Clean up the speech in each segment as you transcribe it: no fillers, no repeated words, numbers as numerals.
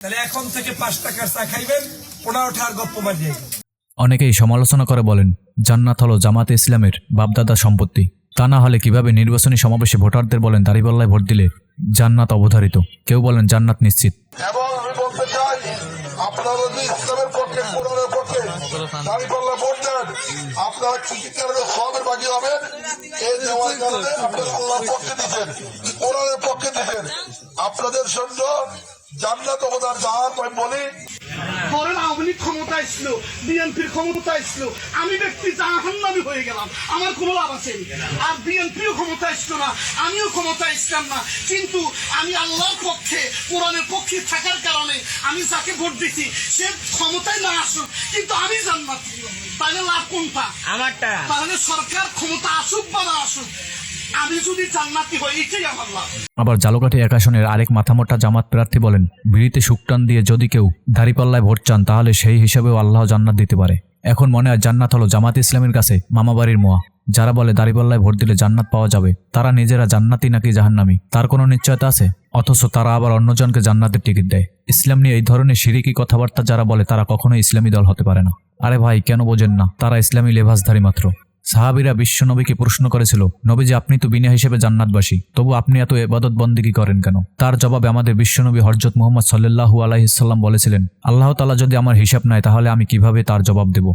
তাহলে এখন থেকে 5 টাকার চা খাইবেন, 15 টাকার গপ্প মারিয়ে। অনেকেই সমালোচনা করে বলেন জান্নাত হলো জামাতে ইসলামের বাপদাদা সম্পত্তি। তা না হলে কিভাবে নির্বাচনী সমাবেশে ভোটারদের বলেন দাড়িপাল্লায় ভোট দিলে জান্নাত অবধারিত। কেউ বলেন জান্নাত নিশ্চিত। এবং আমি বলতে চাই, আপনারা যদি ইসলামের পক্ষে, কোরআনের পক্ষে দাঁড়িপাল্লা ভোট দেন, আপনারা চিকিৎসার সবের বাকি হবেন। এই দেওয়ার কারণে আপনারা আল্লাহর পক্ষে দিচ্ছেন, কোরআনের পক্ষে দিচ্ছেন, আপনাদের জন্য জান্নাত অবদান। যার আমি বলি, ধরেন আওয়ামী লীগ ক্ষমতা ছিল, বিএনপির ক্ষমতা ছিল, আমি ব্যক্তি জাহান্নামী হয়ে গেলাম, আমার কোনো লাভ আছে? আর বিএনপিও ক্ষমতা ছিল না, আমিও ক্ষমতা ছিলাম না, কিন্তু আমি আল্লাহর পক্ষে, কোরআনের পক্ষে থাকার কারণে আমি যাকে ভোট দিছি সে ক্ষমতায় না আসুক, কিন্তু আমি জান্নাত। তাহলে লাভ কোনটা? আমারটা। তাহলে সরকার ক্ষমতা আসুক বা না আসুক, আমি যদি জান্নাতি হই, এটাই আমার লাভ। আবার জালকাঠি এক আসনের আরেক মাথামোটা জামাত প্রার্থী বলেন বিড়িতে শুকটান দিয়ে যদি কেউ দাড়িপাল্লায় ভোট চান তাহলে সেই হিসাবেও আল্লাহ জান্নাত দিতে পারে। এখন মনে হয় জান্নাত হলো জামাত ইসলামের কাছে মামাবাড়ির মোয়া। যারা বলে দাড়িপাল্লায় ভোট দিলে জান্নাত পাওয়া যাবে তারা নিজেরা জান্নাতি নাকি জাহান্নামী তার কোনো নিশ্চয়তা আছে? অথচ তারা আবার অন্যজনকে জান্নাতের টিকিট দেয়। ইসলাম নিয়ে এই ধরনের শিরিকি কথাবার্তা যারা বলে তারা কখনোই ইসলামী দল হতে পারে না। আরে ভাই, কেন বোঝেন না? তারা ইসলামী লেবাসধারী মাত্র। সাহাবীরা বিশ্বনবীকে প্রশ্ন করেছিল, নবীজি আপনি তো বিনা হিসেবে জান্নাতবাসী, তবু আপনি এত ইবাদত বন্দেগী করেন কেন? তার জবাবে আমাদের বিশ্বনবী হযরত মুহাম্মদ সাল্লাল্লাহু আলাইহি সাল্লাম বলেছিলেন, আল্লাহ তাআলা যদি আমার হিসাব নেয় তাহলে আমি কিভাবে তার জবাব দেব?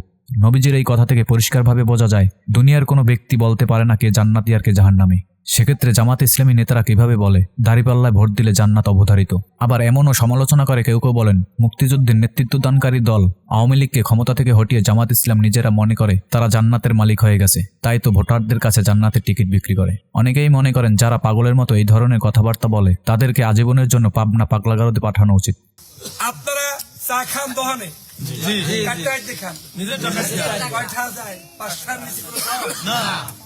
নবীজির এই কথা থেকে পরিষ্কারভাবে বোঝা যায় দুনিয়ার কোনো ব্যক্তি বলতে পারে না কে জান্নাতি আর কে জাহান্নামী। সেক্ষেত্রে জামাত ইসলামী নেতারা কিভাবে বলে দাড়িপাল্লায় ভোট দিলে জান্নাত অবধারিত? আবার এমনও সমালোচনা করে কেউ কেউ বলেন মুক্তিযুদ্ধের নেতৃত্বদানকারী দল আওয়ামী লীগকে ক্ষমতা থেকে হটিয়ে জামাত ইসলাম নিজেরা মনে করে তারা জান্নাতের মালিক হয়ে গেছে, তাই তো ভোটারদের কাছে জান্নাতের টিকিট বিক্রি করে। অনেকেই মনে করেন যারা পাগলের মতো এই ধরনের কথাবার্তা বলে তাদেরকে আজীবনের জন্য পাবনা পাগলাগারদে পাঠানো উচিত। আপনারা চা খান দোকানে,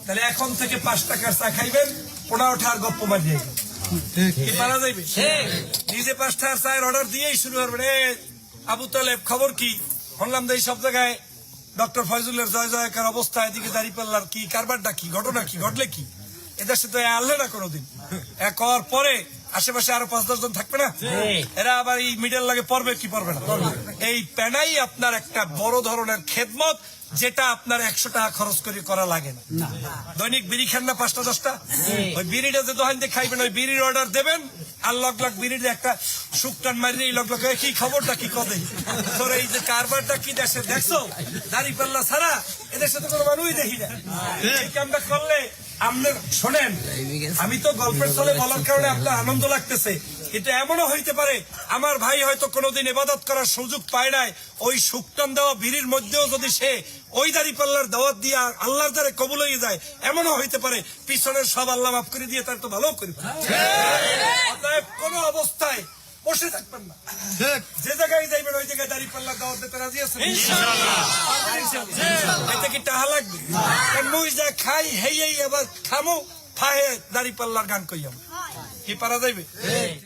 তাহলে এখন থেকে 5 টাকার চা খাইবেন, 15 টাকার গপ্প মারিয়ে। কি পারা যাইবে? নিজে 5 টাকার চায়ের অর্ডার দিয়েই শুরু করবেন, আবু তালেব খবর কি? শুনলাম যে এই সব জায়গায় ডক্টর ফয়জুলের জয় জয়কার অবস্থা, এদিকে দাঁড়িপাল্লার কি কারবারটা কি, ঘটনা কি, ঘটলে কি? এদের সাথে আনলে না কোনোদিন। এক হওয়ার পরে আশেপাশে আরো 5-10 জন থাকবে না? এরা আবার এই মিডল লাগে পড়বে কি পড়বে না? এই প্যানাই আপনার একটা বড় ধরনের খেদমত, যেটা আপনার 100 টাকা খরচ করে করা লাগে না। দৈনিক বিড়ি খান না 5টা-10টা? ওই বিড়িটা যে দোকান দিয়ে খাইবেন, ওই বিড়ির অর্ডার দেবেন, আর লগ লগ বিড়ির একটা শুকটান মারিয়ে এই লগ লগ কি খবরটা কি কদে তোর এই যে কারবারটা কি দেশে দেখছো? দাড়িপাল্লা ছাড়া এদের সাথে কোনো মানুষই দেখি না। এই কামটা করলে আপনার শোনেন, আমি তো গল্পের ছলে বলার কারণে আপনার আনন্দ লাগতেছে, কিন্তু এমনও হইতে পারে আমার ভাই হয়তো কোনোদিন ইবাদত করার সুযোগ পায় নাই, ওই শুকটান দেওয়া বিড়ির মধ্যেও যদি সে ওই দাড়িপাল্লার দাওয়াত দিয়ে আল্লাহর দ্বারে কবুল হয়ে যায়, এমনও হইতে পারে পিছনের সব আল্লাহ মাফ করে দিয়ে তার তো ভালো করি। অতএব কোন অবস্থায় বসে থাকবেন না, যে জায়গায় যাইবেন ওই জায়গায় দাড়িপাল্লার দাওয়াত দিতে রাজি আছেন? এতে কি টাহা লাগবে? মুই যা খাই হেই আবার খামো ফাহে দাড়িপাল্লার গান কইয়াম, কি পারা যাইবে?